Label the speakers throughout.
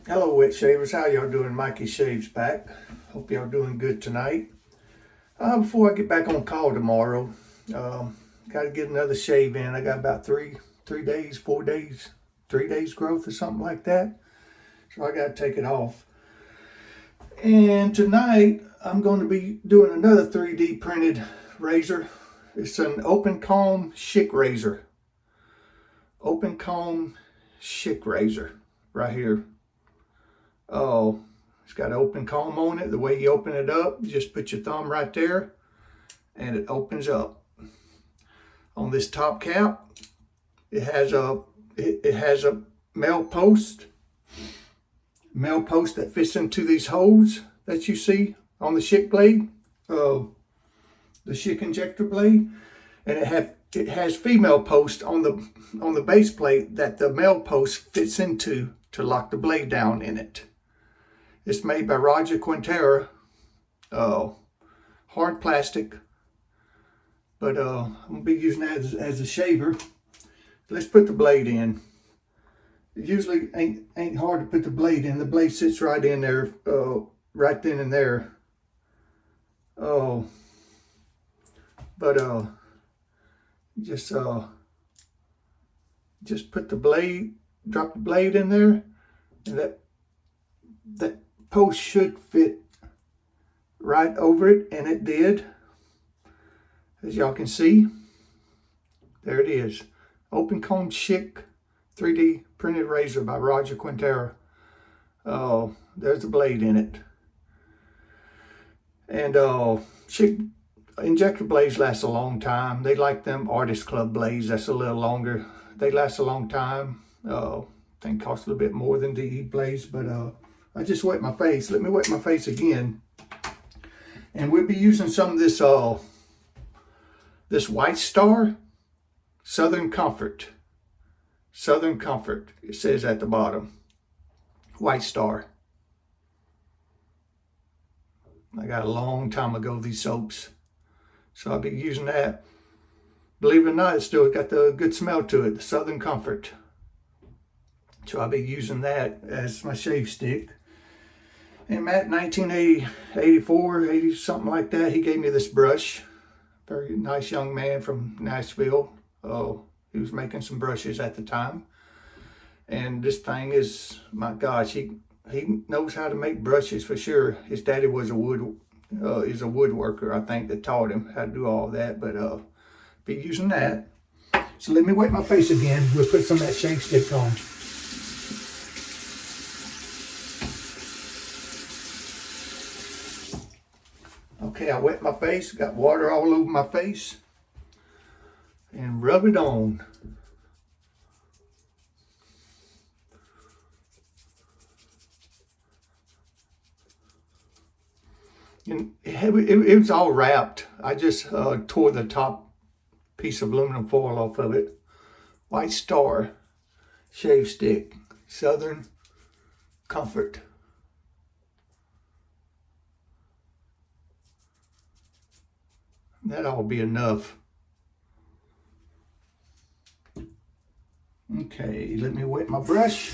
Speaker 1: Hello wet shavers, how y'all doing? Mikey Shaves back. Hope y'all doing good tonight. Before I get back on call tomorrow, got to get another shave in. I got about 3 days, 4 days, 3 days growth or something like that. So I got to take it off. And tonight I'm going to be doing another 3D printed razor. It's an open comb Schick razor. Open comb Schick razor right here. Oh, it's got an open comb on it. The way you open it up, you just put your thumb right there and it opens up. On this top cap, it has a male post that fits into these holes that you see on the Schick blade, the Schick injector blade, and it has female post on the base plate that the male post fits into to lock the blade down in it. It's made by Roger Quintera, hard plastic, but I'm gonna be using that as a shaver. Let's put the blade in. It usually ain't hard to put the blade in. The blade sits right in there, right then and there. Just put the blade, drop the blade in there, and that post should fit right over it, and it did. As y'all can see, there it is. Open comb Schick 3D printed razor by Roger Quintera. Oh, there's the blade in it. And Schick injector blades last a long time. They like them Artist Club blades. That's a little longer. They last a long time. I think cost a little bit more than DE blades, but I just wet my face. Let me wet my face again. And we'll be using some of this White Star Southern Comfort. Southern Comfort, it says at the bottom. White Star. I got a long time ago these soaps. So I'll be using that. Believe it or not, it's still got the good smell to it, the Southern Comfort. So I'll be using that as my shave stick. And Matt, 1984, 80, something like that, he gave me this brush. Very nice young man from Nashville. Oh, he was making some brushes at the time. And this thing is, my gosh, he knows how to make brushes for sure. His daddy was is a woodworker, I think, that taught him how to do all that. But be using that. So let me wet my face again. We'll put some of that shave stick on. Okay, I wet my face, got water all over my face, and rub it on. And it was all wrapped. I just tore the top piece of aluminum foil off of it. White Star shave stick, Southern Comfort. That ought to be enough. Okay, let me wet my brush.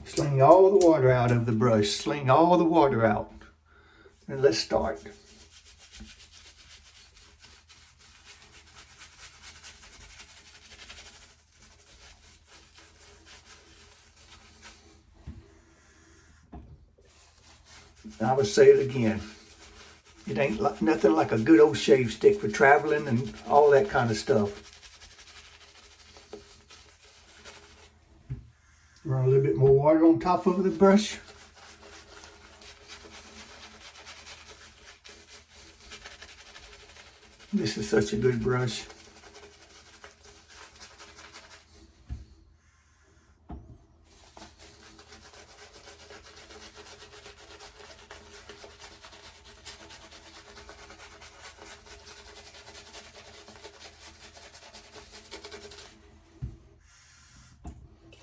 Speaker 1: Sling all the water out of the brush. Sling all the water out. And let's start. I would say it again. It ain't nothing like a good old shave stick for traveling and all that kind of stuff. Run a little bit more water on top of the brush. This is such a good brush.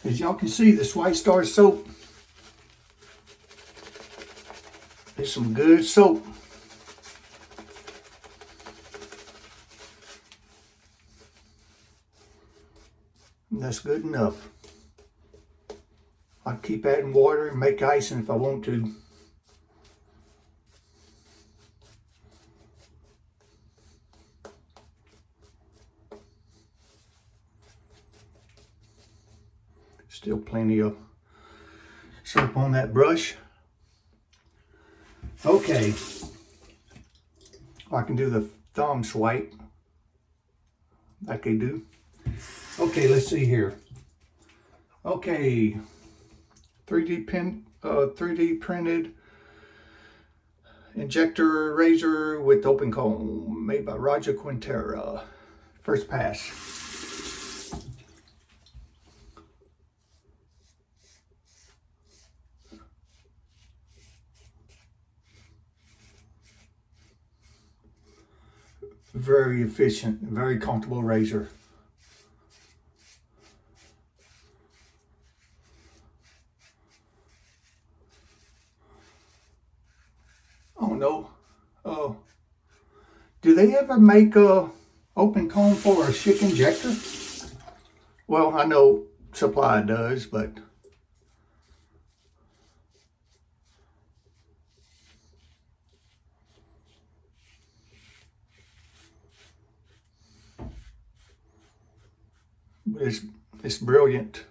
Speaker 1: As y'all can see, this White Star soap is some good soap. And that's good enough. I keep adding water and make icing if I want to. Still plenty of soap on that brush. Okay, I can do the thumb swipe like they do. Okay, let's see here. Okay, 3D printed injector razor with open comb, made by Roger Quintera. First pass. Very efficient, very comfortable razor. Oh no. Do they ever make a open comb for a Schick injector? Well, I know Supply does, but it's brilliant.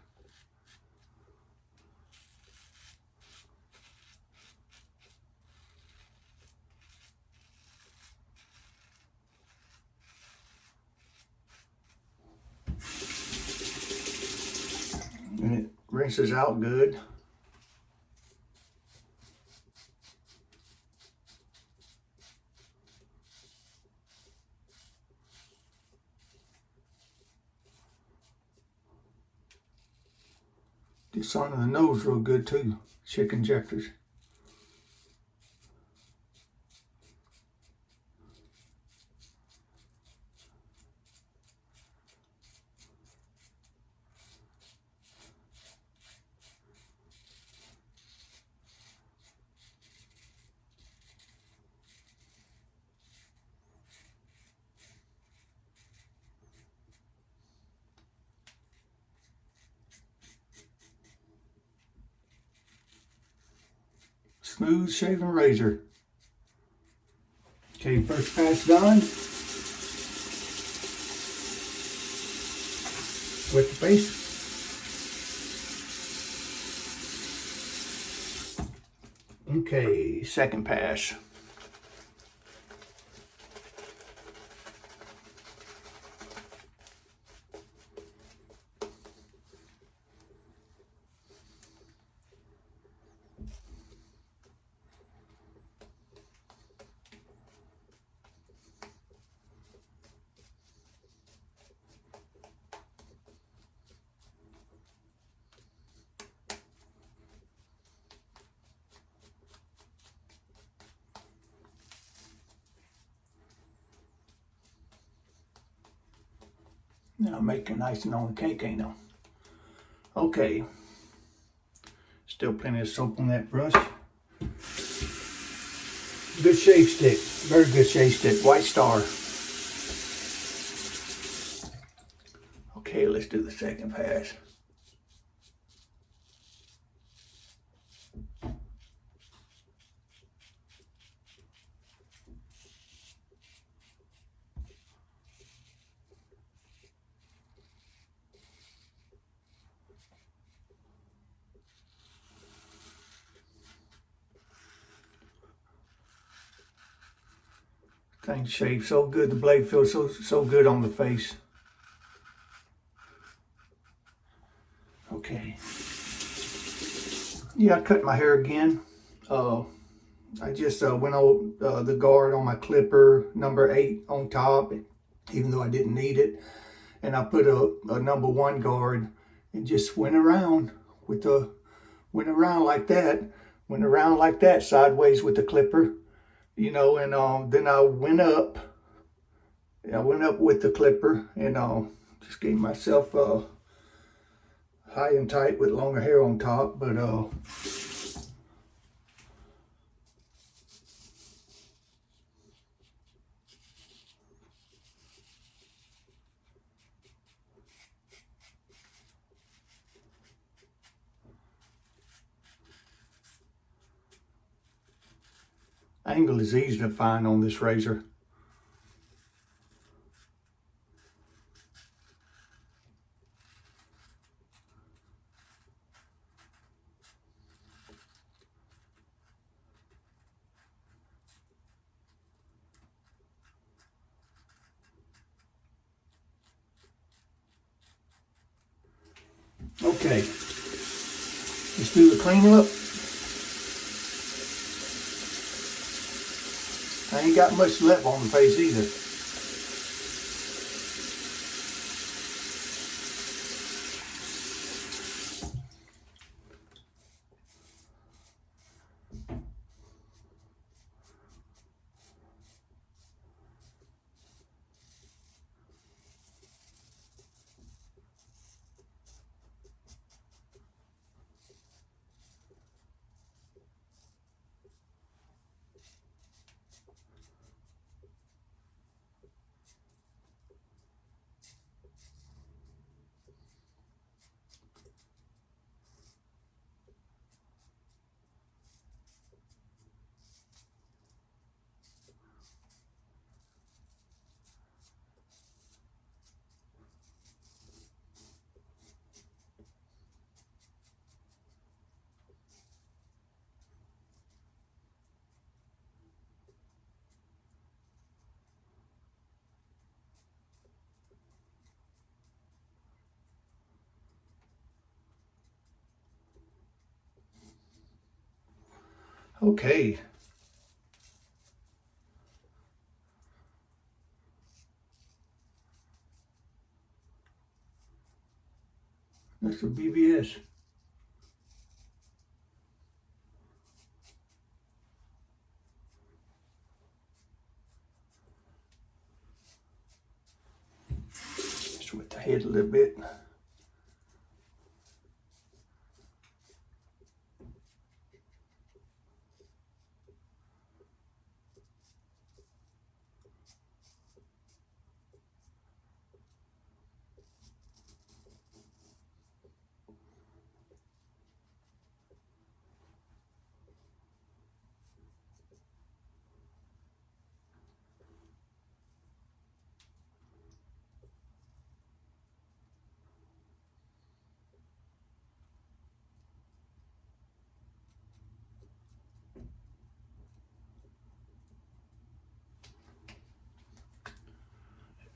Speaker 1: And it rinses out good. Gets under the nose real good too, Schick injectors. Smooth shaving razor. Okay, first pass done. With the face. Okay, second pass. Now I'm making icing on the cake, ain't I? Okay. Still plenty of soap on that brush. Good shave stick. Very good shave stick. White Star. Okay, let's do the second pass. Thing shaves so good. The blade feels so good on the face. Okay. Yeah, I cut my hair again. I just went on the guard on my clipper, number 8 on top, even though I didn't need it. And I put a number 1 guard and just went around like that, sideways with the clipper, you know, and then I went up with the clipper and just gave myself high and tight with longer hair on top, but angle is easy to find on this razor. Okay, let's do the cleanup. I ain't got much left on the face either. Okay. That's a BBS. Just with the head a little bit.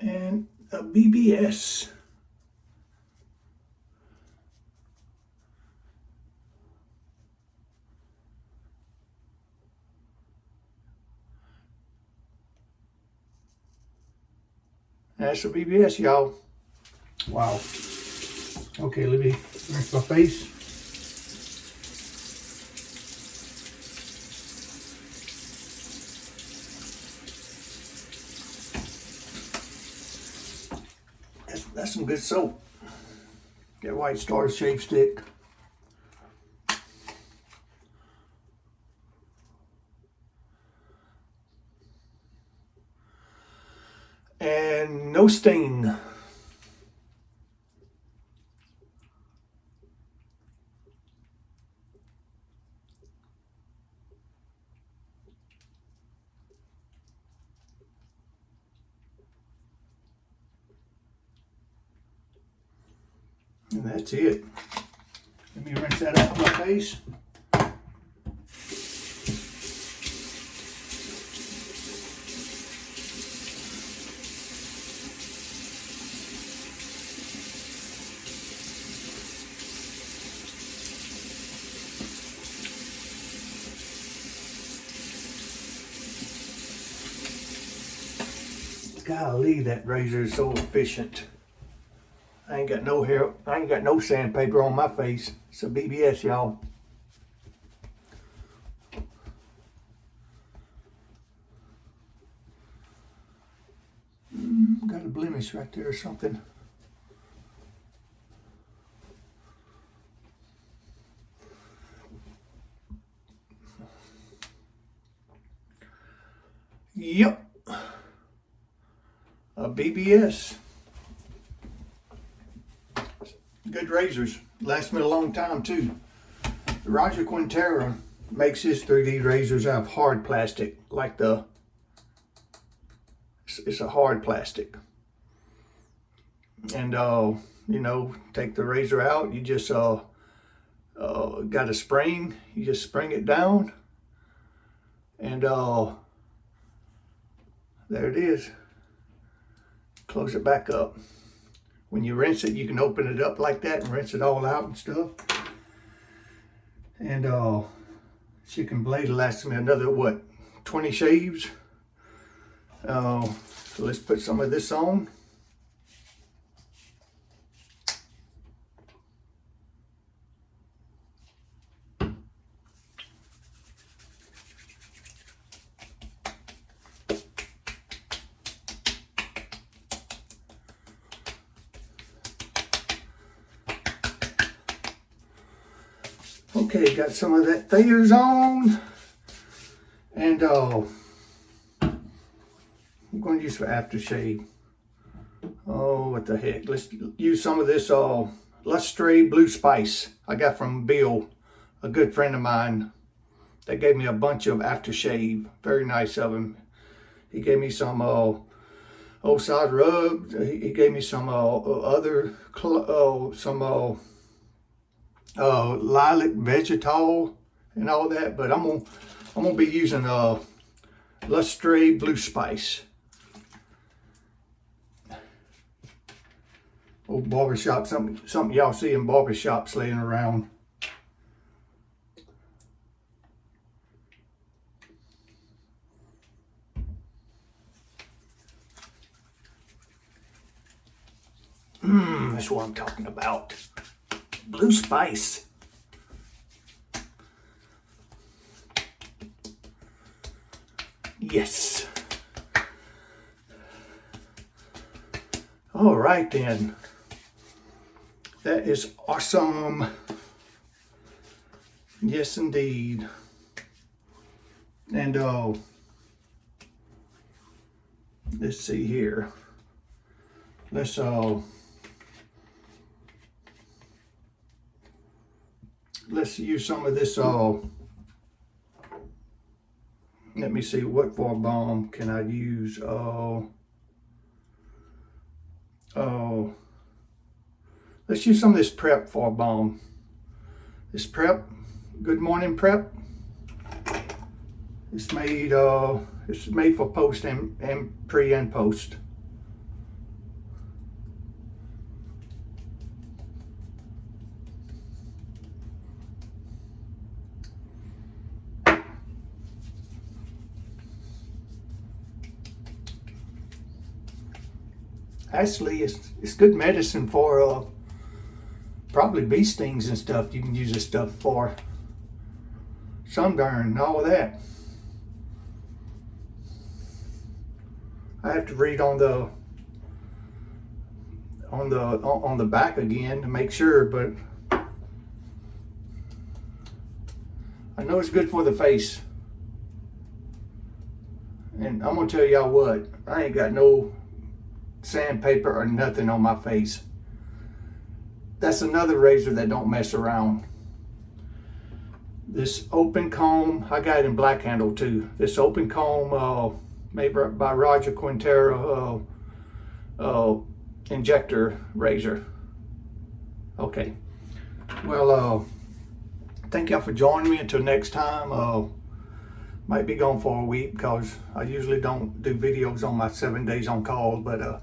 Speaker 1: And a BBS. That's a BBS, y'all. Wow. Okay, let me rinse my face. That's some good soap. That White Star Shave Stick. And no stain. And that's it. Let me rinse that out of my face. Golly, that razor is so efficient. I ain't got no hair, I ain't got no sandpaper on my face. It's a BBS, y'all. Got a blemish right there or something. Yep. A BBS. Good razors. Last me a long time too. The Roger Quintero makes his 3D razors out of hard plastic, like it's a hard plastic. And you know, take the razor out, you just got a spring, you just spring it down, and there it is. Close it back up. When you rinse it, you can open it up like that and rinse it all out and stuff. And chicken blade will last me another, what, 20 shaves? So let's put some of this on. Okay, got some of that Thayer's on, and I'm going to use for aftershave. Oh, what the heck? Let's use some of this Lustre Blue Spice I got from Bill, a good friend of mine. That gave me a bunch of aftershave. Very nice of him. He gave me some old side rubs. He gave me some other lilac vegetal and all that, but I'm gonna be using Lustre Blue Spice. Old barbershop, something y'all see in barbershops laying around. That's what I'm talking about. Blue Spice. Yes. All right then. That is awesome. Yes, indeed. And let's see here. Let's use some of this let me see, what for balm can I use? Let's use some of this Prep for balm. This Prep, Good Morning Prep. It's made for post and pre and post. Actually, it's good medicine for probably bee stings and stuff. You can use this stuff for sunburn and all of that. I have to read on the back again to make sure, but I know it's good for the face. And I'm gonna tell y'all what, I ain't got no sandpaper or nothing on my face. That's another razor that don't mess around. This open comb, I got it in black handle too. This open comb, made by Roger Quintero, injector razor. Okay, well, thank y'all for joining me. Until next time. Might be gone for a week because I usually don't do videos on my 7 days on call, but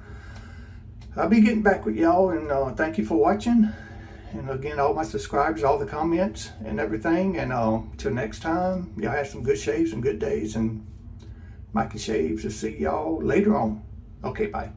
Speaker 1: I'll be getting back with y'all, and thank you for watching. And again, all my subscribers, all the comments and everything. And till next time, y'all have some good shaves and good days. And Mikey Shaves, will see y'all later on. Okay, bye.